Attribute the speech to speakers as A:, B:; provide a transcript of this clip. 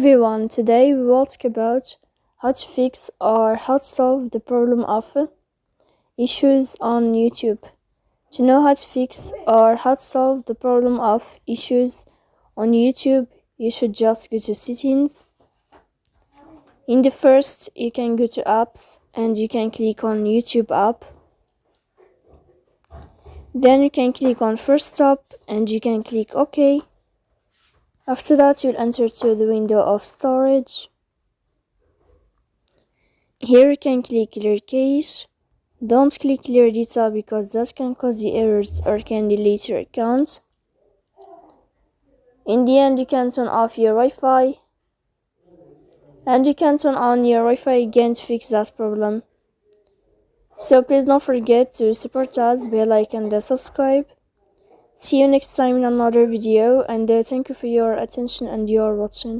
A: everyone, today we will talk about how to fix or how to solve the problem of issues on YouTube. To know how to fix or how to solve the problem of issues on YouTube, you should just go to settings. In the first, you can go to apps and you can click on YouTube app. Then you can click on first stop and you can click OK. After that, you'll enter to the window of storage. Here you can click clear cache. Don't click clear data because that can cause the errors or can delete your account. In the end, you can turn off your Wi-Fi and you can turn on your Wi-Fi again to fix that problem. So please don't forget to support us by like and subscribe. See you next time in another video, and thank you for your attention and your watching.